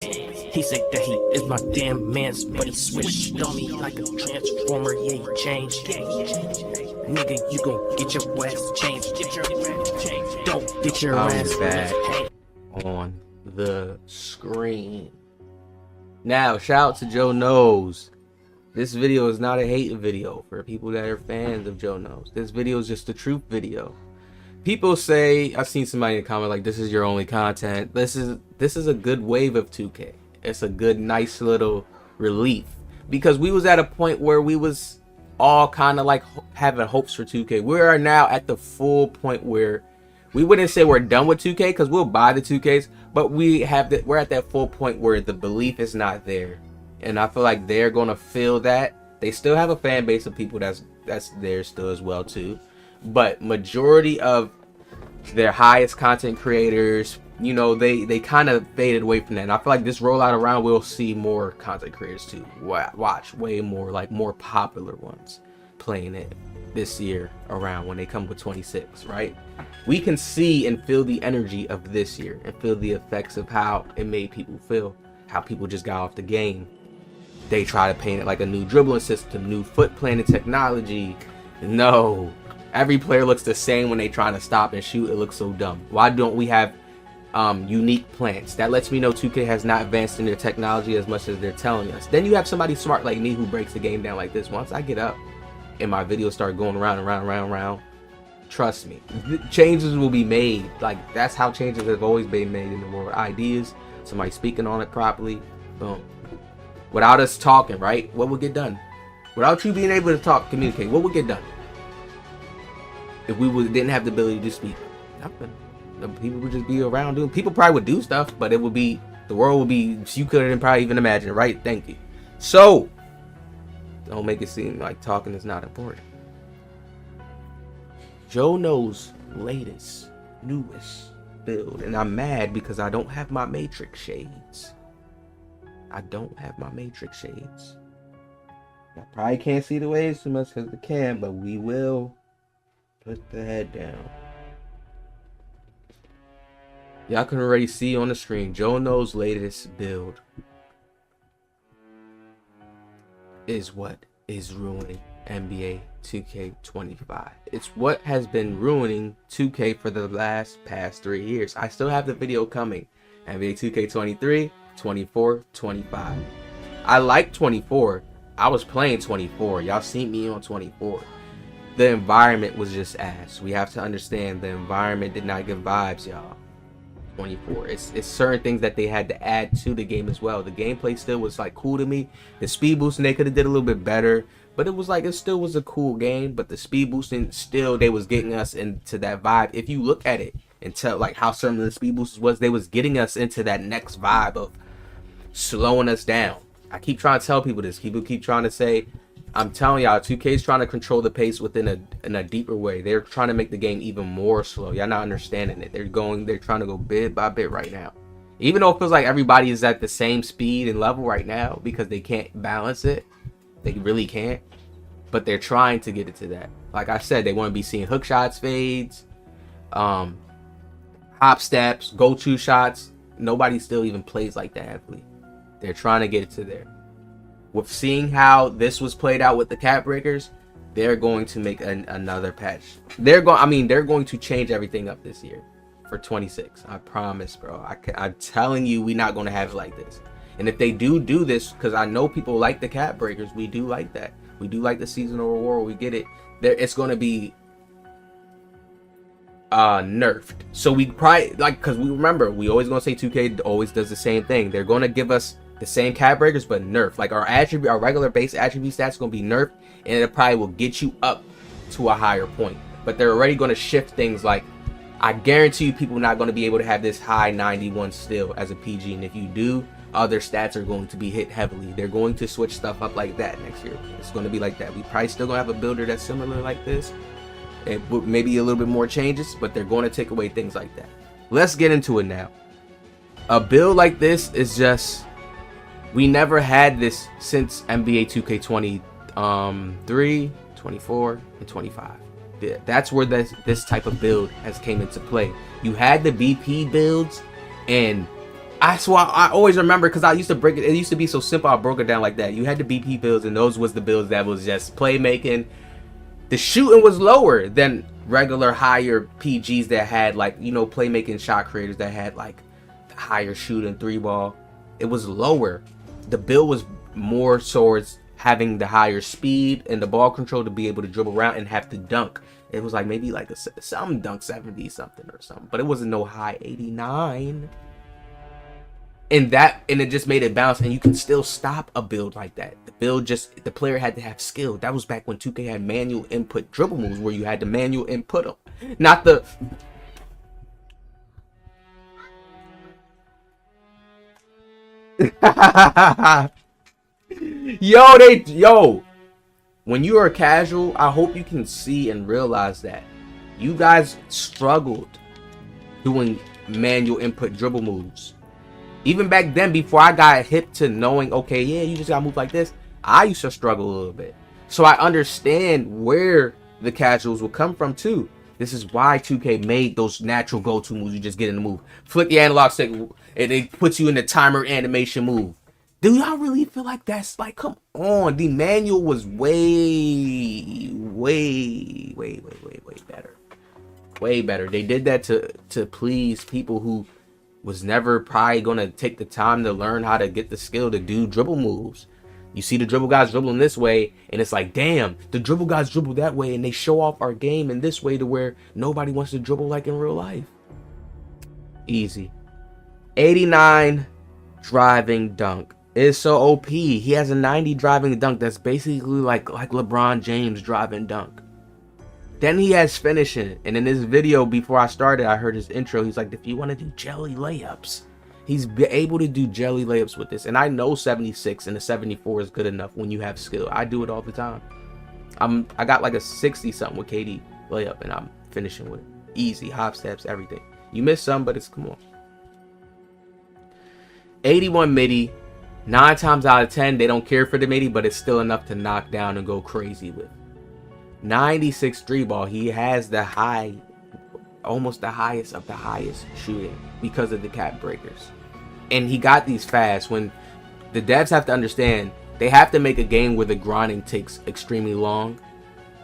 He said that he is my damn man's, but he switched on me like a transformer. Yeah, he changed. Nigga, you gon' get your ass changed. Don't get your ass back on the screen. Now, shout out to Joe Knows. This video is not a hate video for people that are fans of Joe Knows. This video is just a truth video. People say, I've seen somebody in the comment like, this is your only content. This is a good wave of 2K. It's a good, nice little relief, because we was at a point where we was all kind of like having hopes for 2K. We are now at the full point where we wouldn't say we're done with 2K, because we'll buy the 2Ks, but we're at that full point where the belief is not there, and I feel like they're gonna feel that. They still have a fan base of people that's there still as well too, but majority of their highest content creators, you know, they kind of faded away from that. And I feel like this rollout around, we'll see more content creators too. Watch way more, like more popular ones playing it this year around when they come with 26, right? We can see and feel the energy of this year and feel the effects of how it made people feel, how people just got off the game. They try to paint it like a new dribbling system, new foot planting technology. No, every player looks the same when they trying to stop and shoot. It looks so dumb. Why don't we have unique plants? That lets me know 2K has not advanced in their technology as much as they're telling us. Then you have somebody smart like me who breaks the game down like this. Once I get up and my videos start going around and round, trust me, changes will be made. Like, that's how changes have always been made in the world. Ideas, somebody speaking on it properly, boom. Without us talking, right, what would get done? Without you being able to talk, communicate, what would get done? If we didn't have the ability to speak, nothing. The people would just be around doing. People probably would do stuff, but it would be, the world would be, you couldn't probably even imagine, right? Thank you. So don't make it seem like talking is not important. Joe Knows latest, newest build, and I'm mad because I don't have my matrix shades. I don't have my matrix shades. I probably can't see the waves too much because the cam, but we will put the head down. Y'all can already see on the screen, Joe Knows latest build is what is ruining NBA 2K25. It's what has been ruining 2K for the past 3 years. I still have the video coming. NBA 2K23, 24, 25. I like 24. I was playing 24. Y'all seen me on 24. The environment was just ass. We have to understand the environment did not give vibes, y'all. 24. It's certain things that they had to add to the game as well. The gameplay still was like cool to me. The speed boosting they could have did a little bit better, but it was like, it still was a cool game. But the speed boosting still, they was getting us into that vibe. If you look at it and tell like how some of the speed boosters was, they was getting us into that next vibe of slowing us down. I keep trying to tell people this. People keep trying to say, I'm telling y'all, 2K is trying to control the pace in a deeper way. They're trying to make the game even more slow. Y'all not understanding it. They're trying to go bit by bit right now. Even though it feels like everybody is at the same speed and level right now because they can't balance it. They really can't. But they're trying to get it to that. Like I said, they want to be seeing hook shots, fades, hop steps, go-to shots. Nobody still even plays like that heavily. They're trying to get it to there. With seeing how this was played out with the cap breakers, they're going to make another patch. They're going to change everything up this year for 26. I promise, bro. I'm telling you, we're not going to have it like this. And if they do this, because I know people like the cap breakers, we do like that. We do like the seasonal reward. We get it. It's going to be nerfed. So we probably, like, because we remember, we always going to say 2K always does the same thing. They're going to give us the same cap breakers but nerf. Like our regular base attribute stats going to be nerfed, and it probably will get you up to a higher point. But they're already going to shift things. Like, I guarantee you people are not going to be able to have this high 91 still as a PG, and if you do, other stats are going to be hit heavily. They're going to switch stuff up like that next year. It's going to be like that. We probably still going to have a builder that's similar like this, and maybe a little bit more changes, but they're going to take away things like that. Let's get into it now. A build like this is just, we never had this since NBA 2K23, 24, and 25. That's where this type of build has came into play. You had the BP builds, and That's why I always remember, because I used to break it. It used to be so simple. I broke it down like that. You had the BP builds, and those was the builds that was just playmaking. The shooting was lower than regular higher PGs that had, like, you know, playmaking shot creators that had like higher shooting 3-ball. It was lower. The build was more towards having the higher speed and the ball control to be able to dribble around and have to dunk. It was like maybe like some dunk 70 something or something, but it wasn't no high 89. And it just made it bounce, and you can still stop a build like that. The player had to have skill. That was back when 2K had manual input dribble moves, where you had to manual input them, not the. Yo, when you are casual, I hope you can see and realize that you guys struggled doing manual input dribble moves. Even back then, before I got hip to knowing, okay, yeah, you just gotta move like this, I used to struggle a little bit. So I understand where the casuals will come from too. This is why 2K made those natural go-to moves. You just get in the move, flick the analog stick, and it puts you in the timer animation move. Do y'all really feel like that's like, come on? The manual was way better. Way better. They did that to please people who was never probably gonna take the time to learn how to get the skill to do dribble moves. You see the dribble guys dribbling this way, and it's like, damn, the dribble guys dribble that way, and they show off our game in this way to where nobody wants to dribble like in real life. Easy. 89 driving dunk is so OP. He has a 90 driving dunk that's basically like LeBron James driving dunk. Then he has finishing, and in this video before I started, I heard his intro. He's like, if you want to do jelly layups, he's able to do jelly layups with this. And I know 76 and a 74 is good enough when you have skill. I do it all the time. I got like a 60 something with KD layup, and I'm finishing with it. Easy, hop steps, everything. You miss some, but it's, come on. 81 midi. 9 times out of 10, they don't care for the midi, but it's still enough to knock down and go crazy with. 96 3-ball. He has the high, almost the highest of the highest shooting because of the cap breakers. And he got these fast. When the devs have to understand, they have to make a game where the grinding takes extremely long,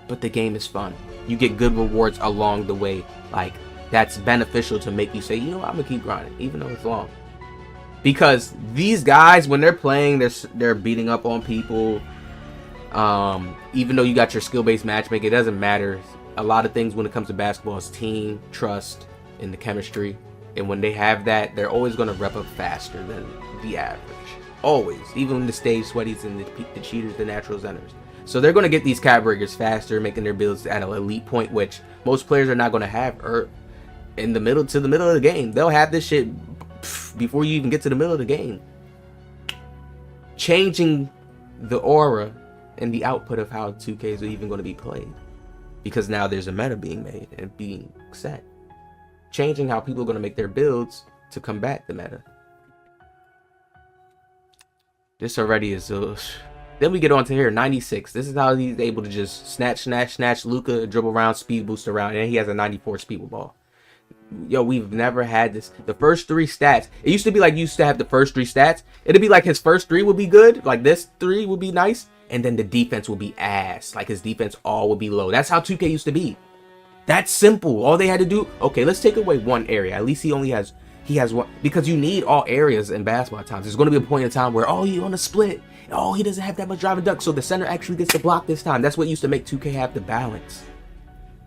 but the game is fun. You get good rewards along the way. Like, that's beneficial to make you say, you know what, I'm gonna keep grinding, even though it's long. Because these guys, when they're playing, they're beating up on people. Even though you got your skill-based matchmaking, it doesn't matter. A lot of things when it comes to basketball is team, trust, and the chemistry. And when they have that, they're always going to rep up faster than the average. Always. Even the stage sweaties and the cheaters, the natural centers. So they're going to get these cap breakers faster, making their builds at an elite point, which most players are not going to have in the middle of the game. They'll have this shit before you even get to the middle of the game. Changing the aura and the output of how 2Ks are even going to be played, because now there's a meta being made and being set, changing how people are going to make their builds to combat the meta. This already is then we get on to here, 96. This is how he's able to just snatch Luka, dribble around, speed boost around, and he has a 94 speed with ball. Yo, we've never had this. The first 3 stats, it used to be like you used to have the first 3 stats. It'd be like his first 3 would be good, like this 3 would be nice, and then the defense will be ass. Like his defense all would be low. That's how 2K used to be. That's simple. All they had to do, okay, let's take away one area. At least he has one, because you need all areas in basketball times. There's going to be a point in time where, oh, you on a split. Oh, he doesn't have that much driving dunk, so the center actually gets to block this time. That's what used to make 2K have the balance.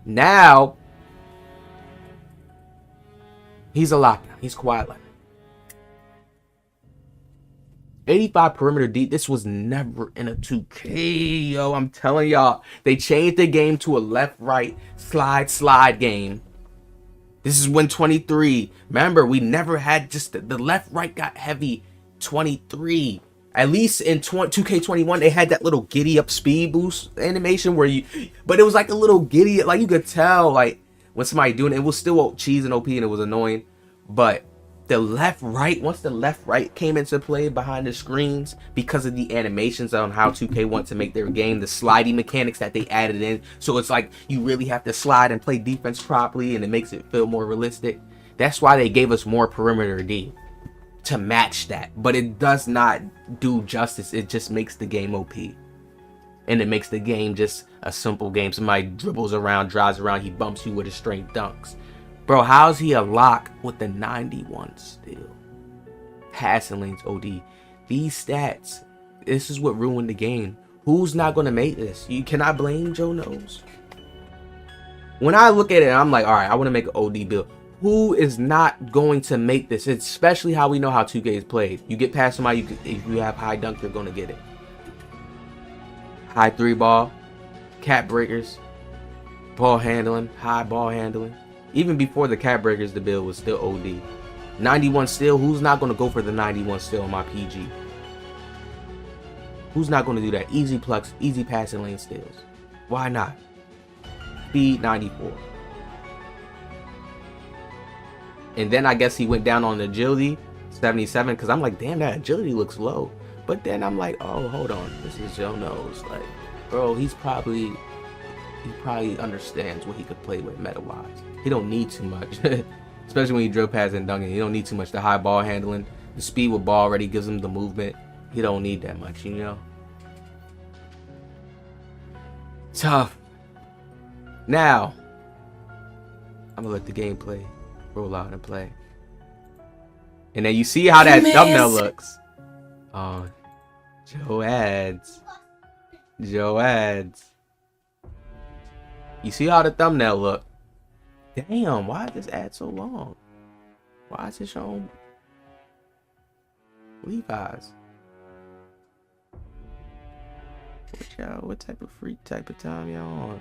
Now, he's a lockdown. He's quiet like 85 perimeter deep. This was never in a 2K, yo. I'm telling y'all, they changed the game to a left-right slide game. This is when 23. Remember, we never had just the left-right got heavy. 23. At least in 2K21, they had that little giddy up speed boost animation where but it was like a little giddy, like you could tell, like when somebody doing it, it was still cheese and OP and it was annoying. But the left-right, once the left-right came into play behind the screens, because of the animations on how 2K wants to make their game, the sliding mechanics that they added in, so it's like you really have to slide and play defense properly, and it makes it feel more realistic. That's why they gave us more perimeter D. to match that, but it does not do justice. It just makes the game OP, and it makes the game just a simple game. Somebody dribbles around, drives around, he bumps you with his straight dunks. Bro, how's he a lock with the 91 still? Passing lanes OD. These stats, this is what ruined the game. Who's not going to make this? You cannot blame Joe Knows. When I look at it, I'm like, all right, I want to make an OD build. Who is not going to make this? Especially how we know how 2K is played. You get past somebody, if you have high dunk, you're going to get it. High 3 ball, cap breakers, ball handling, high ball handling. Even before the cap breakers, the build was still OD. 91 steal, who's not going to go for the 91 steal on my PG? Who's not going to do that? Easy plucks, easy passing lane steals. Why not? Speed 94. And then I guess he went down on agility 77, because I'm like, damn, that agility looks low. But then I'm like, oh, hold on, this is Joe Knows. Like, bro, he probably understands what he could play with meta-wise. He don't need too much. Especially when he drill pass and dunking. He don't need too much. The high ball handling, the speed with ball already gives him the movement. He don't need that much, you know? Tough. Now, I'm gonna let the gameplay roll out and play. And then you see how that thumbnail looks. Joe ads. Joe ads. You see how the thumbnail look? Damn, why is this ad so long? Why is it showing Levi's? What type of freak type of time y'all on?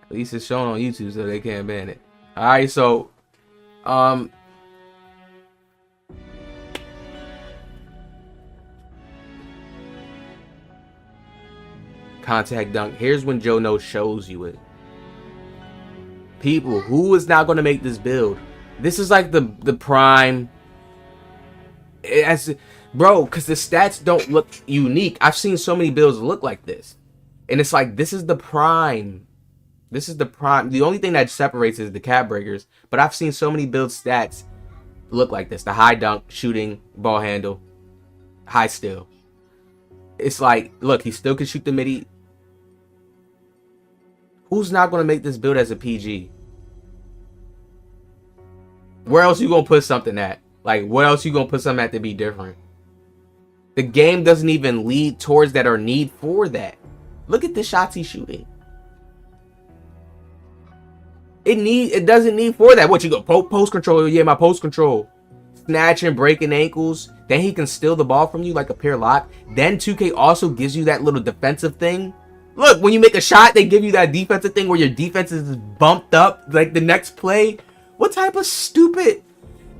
At least it's shown on YouTube, so they can't ban it. Alright, so contact dunk. Here's when Joe Knows shows you it. People, who is not going to make this build? This is like the prime. Bro, because the stats don't look unique. I've seen so many builds look like this. And it's like, this is the prime. This is the prime. The only thing that separates is the cap breakers. But I've seen so many build stats look like this. The high dunk, shooting, ball handle, high steal. It's like, look, he still can shoot the midi. Who's not going to make this build as a PG? Where else you going to put something at? Like, what else you going to put something at to be different? The game doesn't even lead towards that or need for that. Look at the shots he's shooting. It doesn't need for that. What, you go post control? Yeah, my post control. Snatching, breaking ankles. Then he can steal the ball from you like a pure lock. Then 2K also gives you that little defensive thing. Look, when you make a shot, they give you that defensive thing where your defense is bumped up like the next play. What type of stupid...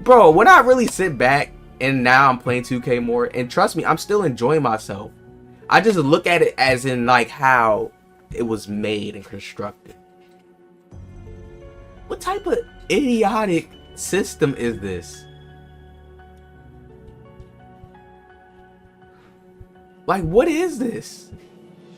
Bro, when I really sit back and now I'm playing 2K more, and trust me, I'm still enjoying myself. I just look at it as in like how it was made and constructed. What type of idiotic system is this? Like, what is this?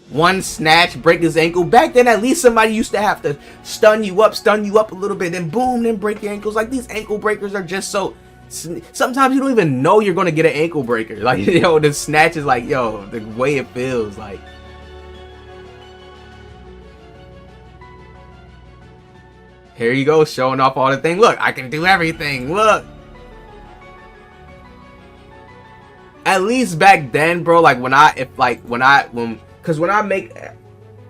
One snatch, break his ankle. Back then, at least somebody used to have to stun you up a little bit, then boom, then break your ankles. Like, these ankle breakers are just so... Sometimes you don't even know you're going to get an ankle breaker. Like, yo, the snatch is like, yo, the way it feels, like... Here you go, showing off all the things. Look, I can do everything. Look. At least back then, bro, like when I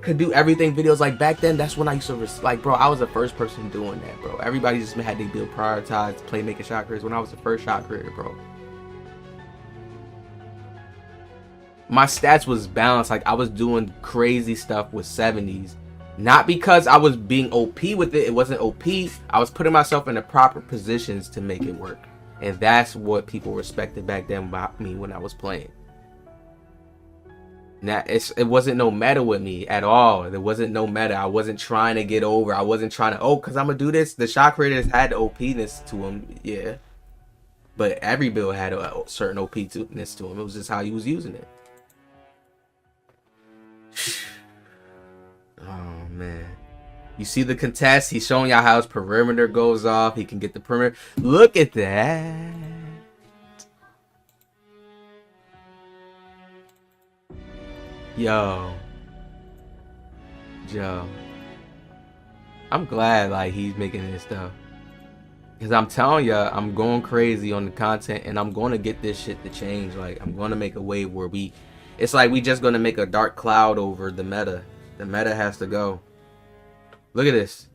could do everything videos, like back then, that's when I used to like, bro, I was the first person doing that, bro. Everybody just had to build prioritized playmaking shot careers when I was the first shot creator, bro. My stats was balanced. Like, I was doing crazy stuff with 70s. Not because I was being OP with it. It wasn't OP. I was putting myself in the proper positions to make it work. And that's what people respected back then about me when I was playing. Now, it wasn't no meta with me at all. There wasn't no meta. I wasn't trying to get over. I wasn't trying to, because I'm going to do this. The shot creators had the OP-ness to them, yeah. But every build had a certain OP-ness to him. It was just how he was using it. Oh, man. You see the contest? He's showing y'all how his perimeter goes off. He can get the perimeter. Look at that. Yo. Joe. I'm glad like he's making this stuff. Because I'm telling ya, I'm going crazy on the content and I'm going to get this shit to change. Like, I'm going to make a wave where it's like we just going to make a dark cloud over the meta. The meta has to go. Look at this.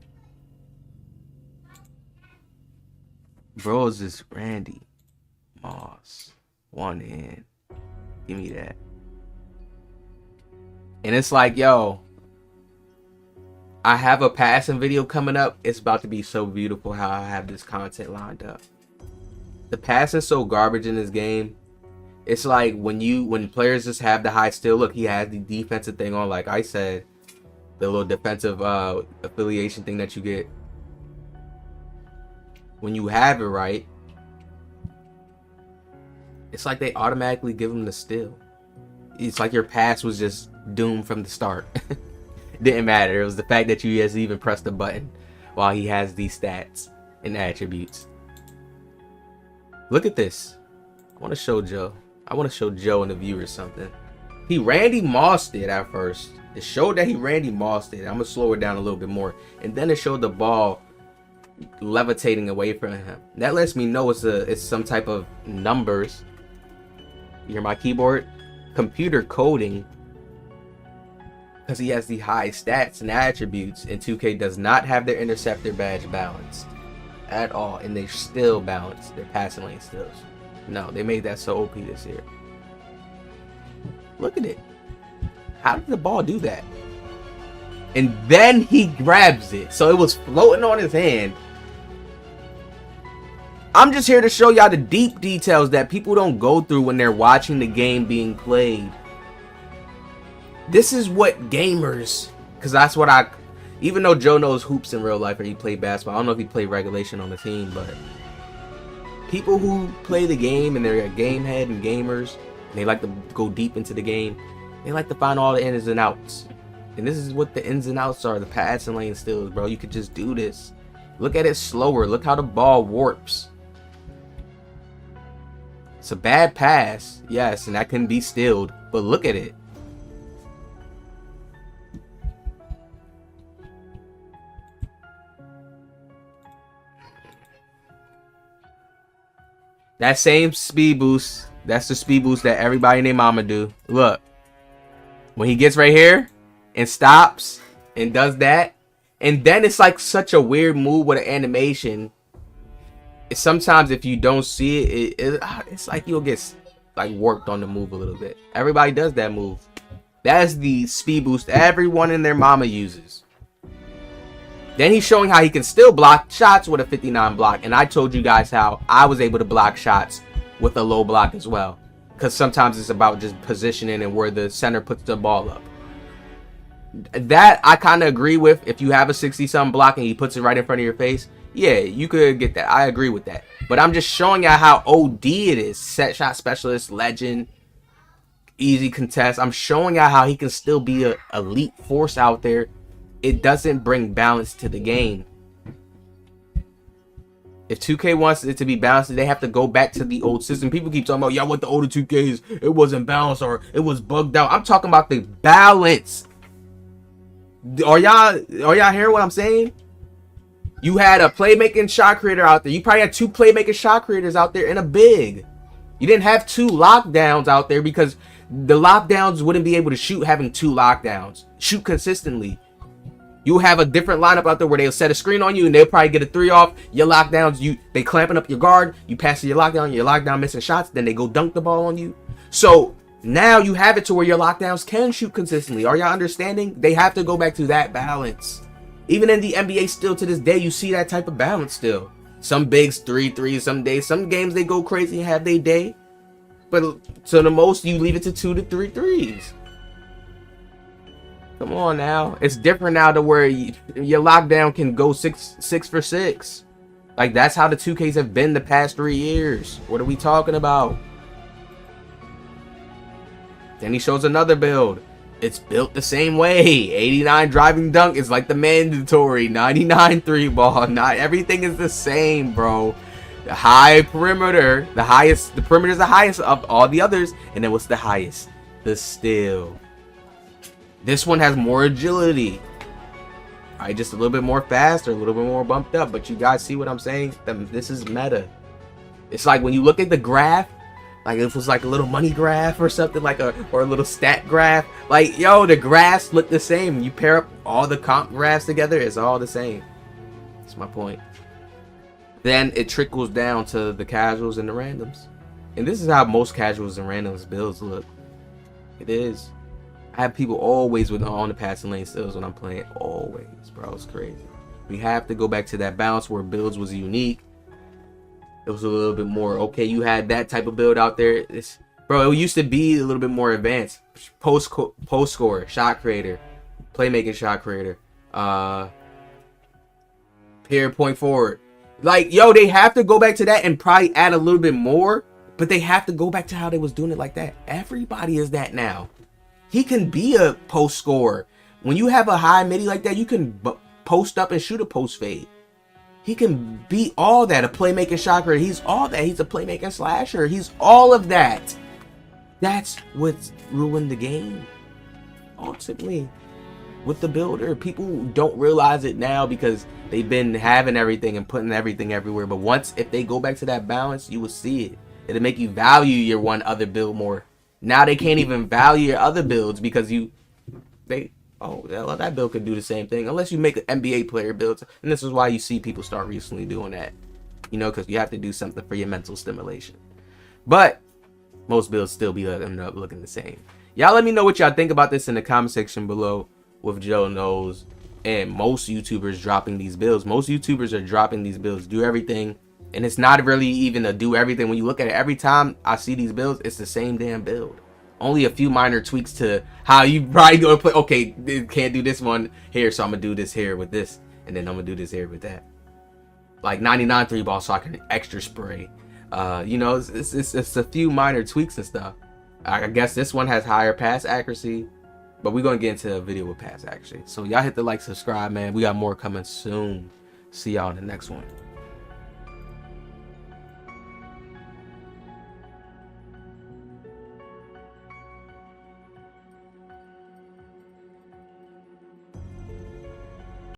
Bro, is this Randy Moss. One in. Give me that. And it's like, yo, I have a passing video coming up. It's about to be so beautiful how I have this content lined up. The passing's so garbage in this game. It's like when players just have the high steal. Look, he has the defensive thing on, like I said. The little defensive affiliation thing that you get. When you have it right, it's like they automatically give him the steal. It's like your pass was just doomed from the start. Didn't matter. It was the fact that you just even pressed the button while he has these stats and attributes. Look at this. I want to show Joe. I want to show Joe and the viewers something. He Randy Mossed it at first. It showed that he Randy Mossed it. I'm going to slow it down a little bit more. And then it showed the ball levitating away from him. That lets me know it's some type of numbers. You hear my keyboard? Computer coding. Because he has the high stats and attributes, and 2K does not have their interceptor badge balanced at all, and they still balanced their passing lane steals. No, they made that so OP this year. Look at it. How did the ball do that? And then he grabs it, so it was floating on his hand. I'm just here to show y'all the deep details that people don't go through when they're watching the game being played. This is what gamers, because that's what even though Joe knows hoops in real life or he played basketball, I don't know if he played regulation on the team, but people who play the game and they're a game head and gamers, and they like to go deep into the game, they like to find all the ins and outs. And this is what the ins and outs are, the passing lane steals, bro. You could just do this. Look at it slower. Look how the ball warps. It's a bad pass, yes, and that can be stealed, but look at it. That same speed boost, that's the speed boost that everybody and their mama do. Look, when he gets right here and stops and does that, and then it's like such a weird move with an animation. Sometimes if you don't see it, it's like you'll get like warped on the move a little bit. Everybody does that move. That's the speed boost everyone and their mama uses. Then he's showing how he can still block shots with a 59 block. And I told you guys how I was able to block shots with a low block as well. Because sometimes it's about just positioning and where the center puts the ball up. That I kind of agree with. If you have a 60-something block and he puts it right in front of your face, yeah, you could get that. I agree with that. But I'm just showing you how OD it is. Set shot specialist, legend, easy contest. I'm showing you how he can still be an elite force out there. It doesn't bring balance to the game. If 2K wants it to be balanced, they have to go back to the old system. People keep talking about, yeah, what the older 2Ks, it wasn't balanced or it was bugged out. I'm talking about the balance. Are y'all hearing what I'm saying? You had a playmaking shot creator out there. You probably had two playmaking shot creators out there and a big. You didn't have two lockdowns out there because the lockdowns wouldn't be able to shoot having two lockdowns. Shoot consistently. You have a different lineup out there where they'll set a screen on you and they'll probably get a 3 off. Your lockdowns, they clamping up your guard. You pass to your lockdown missing shots. Then they go dunk the ball on you. So now you have it to where your lockdowns can shoot consistently. Are y'all understanding? They have to go back to that balance. Even in the NBA still to this day, you see that type of balance still. Some bigs 3-3 some days. Some games they go crazy and have their day. But to the most, you leave it to 2 to 3 threes. Come on now. It's different now to where your lockdown can go 6 for 6. Like, that's how the 2Ks have been the past 3 years. What are we talking about? Then he shows another build. It's built the same way. 89 driving dunk is like the mandatory. 99 3 ball. Not everything is the same, bro. The high perimeter, the perimeter is the highest of all the others. And then what's the highest? The steal. This one has more agility. Alright, just a little bit more faster, a little bit more bumped up. But you guys see what I'm saying? This is meta. It's like when you look at the graph, like if it was like a little money graph or something, like or a little stat graph. Like, yo, the graphs look the same. You pair up all the comp graphs together, it's all the same. That's my point. Then it trickles down to the casuals and the randoms. And this is how most casuals and randoms builds look. It is. I have people always with on the passing lane stills when I'm playing. Always, bro. It's crazy. We have to go back to that balance where builds was unique. It was a little bit more, okay, you had that type of build out there. Bro, it used to be a little bit more advanced. Post scorer, shot creator, playmaking shot creator, pair point forward. Like, yo, they have to go back to that and probably add a little bit more, but they have to go back to how they was doing it like that. Everybody is that now. He can be a post scorer. When you have a high midi like that, you can post up and shoot a post fade. He can be all that, a playmaking shot creator. He's all that. He's a playmaking slasher. He's all of that. That's what's ruined the game. Ultimately, with the builder, people don't realize it now because they've been having everything and putting everything everywhere. But once, if they go back to that balance, you will see it. It'll make you value your one other build more. Now they can't even value your other builds because well, that build could do the same thing unless you make an NBA player builds. And this is why you see people start recently doing that, you know, because you have to do something for your mental stimulation. But most builds still be end up looking the same. Y'all let me know what y'all think about this in the comment section below with Joe Knows and most YouTubers dropping these builds. Most YouTubers are dropping these builds, do everything, and it's not really even a do everything. When you look at it, every time I see these builds, it's the same damn build. Only a few minor tweaks to how you probably go to play. Okay, can't do this one here, so I'm gonna do this here with this, and then I'm gonna do this here with that. Like 99 3 ball, so I can extra spray. You know, it's a few minor tweaks and stuff. I guess this one has higher pass accuracy, but we're gonna get into a video with pass accuracy. So y'all hit the like, subscribe, man. We got more coming soon. See y'all in the next one.